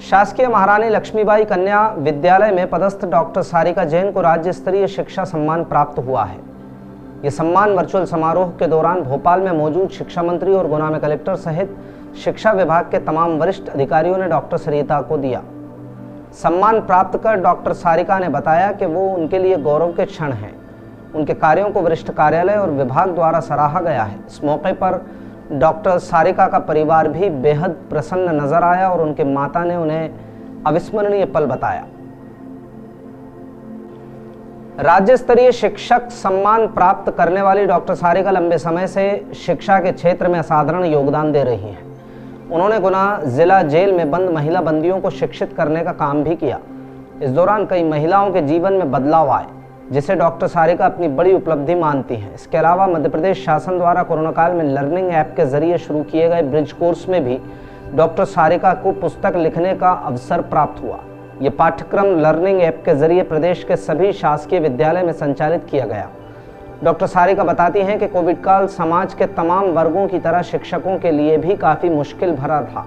शासकीय महारानी लक्ष्मीबाई कन्या विद्यालय में पदस्थ डॉक्टर सारिका जैन को राज्य स्तरीय शिक्षा सम्मान प्राप्त हुआ है। यह सम्मान वर्चुअल समारोह के दौरान भोपाल में मौजूद शिक्षा मंत्री और गुना में कलेक्टर सहित शिक्षा विभाग के तमाम वरिष्ठ अधिकारियों ने डॉक्टर सरिता को दिया। सम्मान प्राप्त कर डॉक्टर सारिका ने बताया कि वो उनके लिए गौरव के क्षण हैं। उनके कार्यों को वरिष्ठ कार्यालय और विभाग द्वारा सराहा गया है। इस मौके पर डॉक्टर सारिका का परिवार भी बेहद प्रसन्न नजर आया और उनके माता ने उन्हें अविस्मरणीय पल बताया। राज्य स्तरीय शिक्षक सम्मान प्राप्त करने वाली डॉक्टर सारिका लंबे समय से शिक्षा के क्षेत्र में असाधारण योगदान दे रही हैं। उन्होंने गुना जिला जेल में बंद महिला बंदियों को शिक्षित करने का काम भी किया। इस दौरान कई महिलाओं के जीवन में बदलाव आए, जिसे डॉक्टर सारिका अपनी बड़ी उपलब्धि मानती हैं। इसके अलावा मध्य प्रदेश शासन द्वारा कोरोना काल में लर्निंग ऐप के जरिए शुरू किए गए ब्रिज कोर्स में भी डॉक्टर सारिका को पुस्तक लिखने का अवसर प्राप्त हुआ। ये पाठ्यक्रम लर्निंग ऐप के जरिए प्रदेश के सभी शासकीय विद्यालय में संचालित किया गया। डॉक्टर सारिका बताती हैं कि कोविड काल समाज के तमाम वर्गों की तरह शिक्षकों के लिए भी काफ़ी मुश्किल भरा था।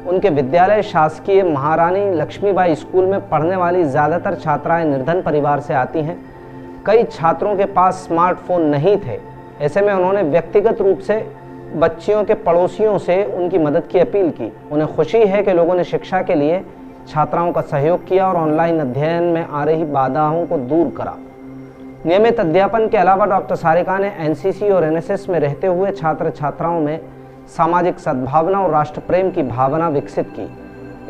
उनके विद्यालय शासकीय महारानी लक्ष्मीबाई स्कूल में पढ़ने वाली ज़्यादातर छात्राएं निर्धन परिवार से आती हैं। कई छात्रों के पास स्मार्टफोन नहीं थे। ऐसे में उन्होंने व्यक्तिगत रूप से बच्चियों के पड़ोसियों से उनकी मदद की अपील की। उन्हें खुशी है कि लोगों ने शिक्षा के लिए छात्राओं का सहयोग किया और ऑनलाइन अध्ययन में आ रही बाधाओं को दूर करा। नियमित अध्यापन के अलावा डॉक्टर सारिका ने एनसीसी और एनएसएस में रहते हुए छात्र छात्राओं में सामाजिक सद्भावना और राष्ट्र प्रेम की भावना विकसित की।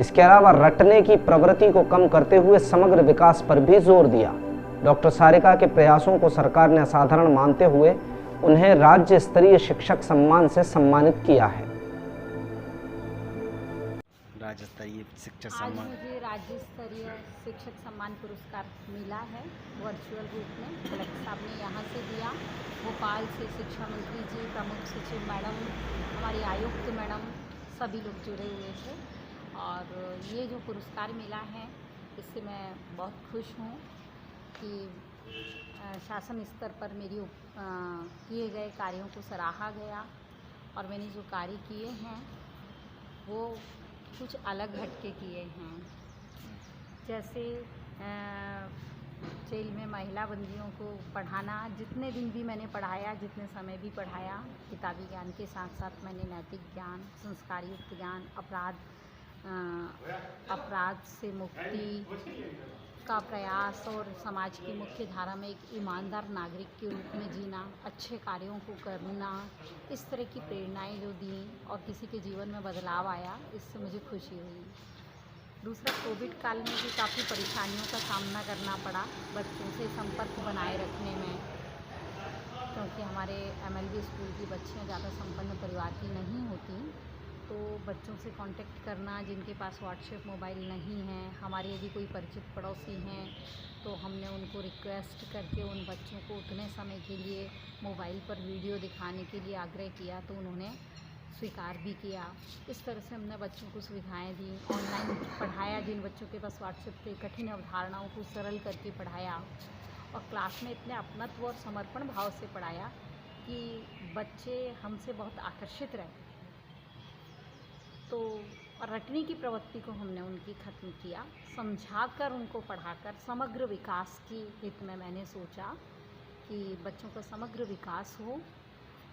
इसके अलावा रटने की प्रवृत्ति को कम करते हुए समग्र विकास पर भी जोर दिया। डॉक्टर सारिका के प्रयासों को सरकार ने असाधारण मानते हुए उन्हें राज्य स्तरीय शिक्षक सम्मान से सम्मानित किया है। राज्य स्तरीय शिक्षक आज सम्मान मुझे राज्य स्तरीय शिक्षक सम्मान पुरस्कार मिला है वर्चुअल रूप में। कलेक्टर साहब ने यहाँ से दिया। भोपाल से शिक्षा मंत्री जी, प्रमुख सचिव मैडम, हमारी आयुक्त मैडम, सभी लोग जुड़े हुए थे और ये जो पुरस्कार मिला है इससे मैं बहुत खुश हूँ कि शासन स्तर पर मेरी किए गए कार्यों को सराहा गया और मैंने जो कार्य किए हैं वो कुछ अलग हटके किए हैं। जैसे जेल में महिला बंदियों को पढ़ाना, जितने दिन भी मैंने पढ़ाया, जितने समय भी पढ़ाया, किताबी ज्ञान के साथ साथ मैंने नैतिक ज्ञान, संस्कार युक्त ज्ञान, अपराध से मुक्ति का प्रयास और समाज की मुख्य धारा में एक ईमानदार नागरिक के रूप में जीना, अच्छे कार्यों को करना, इस तरह की प्रेरणाएं जो दी और किसी के जीवन में बदलाव आया, इससे मुझे खुशी हुई। दूसरा, कोविड काल में भी काफ़ी परेशानियों का सामना करना पड़ा बच्चों से संपर्क बनाए रखने में, क्योंकि हमारे एमएलबी स्कूल की बच्चियाँ ज़्यादा संपन्न परिवार की नहीं होती, तो बच्चों से कांटेक्ट करना, जिनके पास व्हाट्सएप मोबाइल नहीं है, हमारे यदि कोई परिचित पड़ोसी हैं तो हमने उनको रिक्वेस्ट करके उन बच्चों को उतने समय के लिए मोबाइल पर वीडियो दिखाने के लिए आग्रह किया तो उन्होंने स्वीकार भी किया। इस तरह से हमने बच्चों को सुविधाएं दी, ऑनलाइन पढ़ाया, जिन बच्चों के पास व्हाट्सएप पे कठिन अवधारणाओं को सरल करके पढ़ाया और क्लास में इतने अपनत्व और समर्पण भाव से पढ़ाया कि बच्चे हमसे बहुत आकर्षित रहे। तो रटने की प्रवृत्ति को हमने उनकी ख़त्म किया, समझाकर उनको पढ़ाकर समग्र विकास की हित में मैंने सोचा कि बच्चों का समग्र विकास हो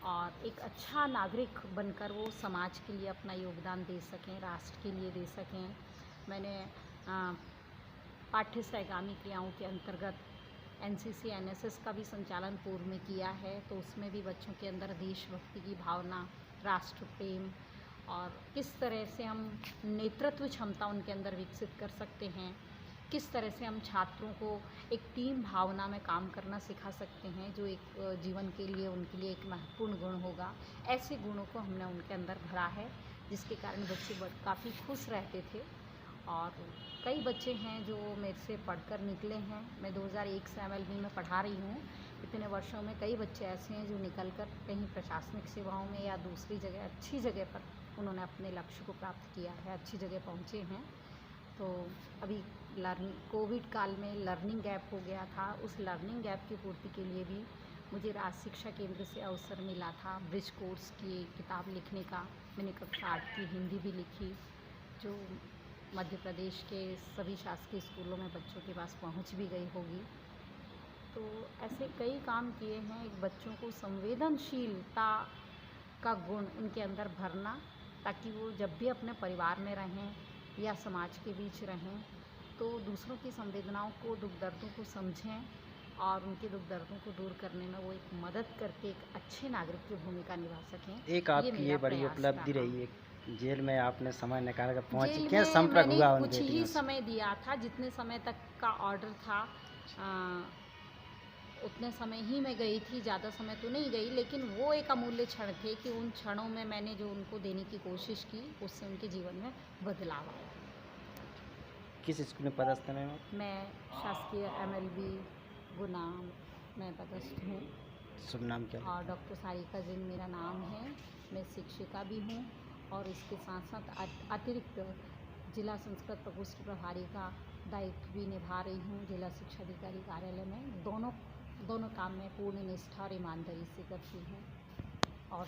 और एक अच्छा नागरिक बनकर वो समाज के लिए अपना योगदान दे सकें, राष्ट्र के लिए दे सकें। मैंने पाठ्य सहगामी क्रियाओं के अंतर्गत एनसीसी एनएसएस का भी संचालन पूर्व में किया है, तो उसमें भी बच्चों के अंदर देशभक्ति की भावना, राष्ट्र प्रेम और किस तरह से हम नेतृत्व क्षमता उनके अंदर विकसित कर सकते हैं, किस तरह से हम छात्रों को एक टीम भावना में काम करना सिखा सकते हैं, जो एक जीवन के लिए उनके लिए एक महत्वपूर्ण गुण होगा। ऐसे गुणों को हमने उनके अंदर भरा है, जिसके कारण बच्चे काफ़ी खुश रहते थे। और कई बच्चे हैं जो मेरे से पढ़कर निकले हैं। मैं 2001 से एमएलबी में पढ़ा रही हूँ। इतने वर्षों में कई बच्चे ऐसे हैं जो निकलकर कहीं प्रशासनिक सेवाओं में या दूसरी जगह अच्छी जगह पर उन्होंने अपने लक्ष्य को प्राप्त किया है, अच्छी जगह पहुँचे हैं। तो अभी कोविड काल में लर्निंग गैप हो गया था, उस लर्निंग गैप की पूर्ति के लिए भी मुझे राज्य शिक्षा केंद्र से अवसर मिला था ब्रिज कोर्स की किताब लिखने का। मैंने कक्षा 8 की हिंदी भी लिखी, जो मध्य प्रदेश के सभी शासकीय स्कूलों में बच्चों के पास पहुंच भी गई होगी। तो ऐसे कई काम किए हैं, एक बच्चों को संवेदनशीलता का गुण उनके अंदर भरना, ताकि वो जब भी अपने परिवार में रहें या समाज के बीच रहें तो दूसरों की संवेदनाओं को, दुख दर्दों को समझें और उनके दुख दर्दों को दूर करने में वो एक मदद करके एक अच्छे नागरिक की भूमिका निभा सकें। एक आपकी ये मेरा बड़ी प्रयास उपलब्धि रहा। रही है, जेल में आपने समय निकाल कर पहुँची, जेल क्या में संपर्क मैंने हुआ उन कुछ ही बेटियों से? समय दिया था, जितने समय तक का ऑर्डर था उतने समय ही मैं गई थी, ज़्यादा समय तो नहीं गई, लेकिन वो एक अमूल्य क्षण थे कि उन क्षणों में मैंने जो उनको देने की कोशिश की उससे उनके जीवन में बदलाव आया। किस स्कूल में पदस्थ हैं आप? मैं शासकीय MLB गुना में पदस्थ हूँ शुभ नाम क्या है? और डॉक्टर सारिका जिन मेरा नाम है। मैं शिक्षिका भी हूँ और इसके साथ साथ अतिरिक्त जिला संस्कृत प्रकोष्ठ प्रभारी का दायित्व भी निभा रही हूँ जिला शिक्षा अधिकारी कार्यालय में। दोनों काम में पूर्ण निष्ठा और ईमानदारी से करती हूँ और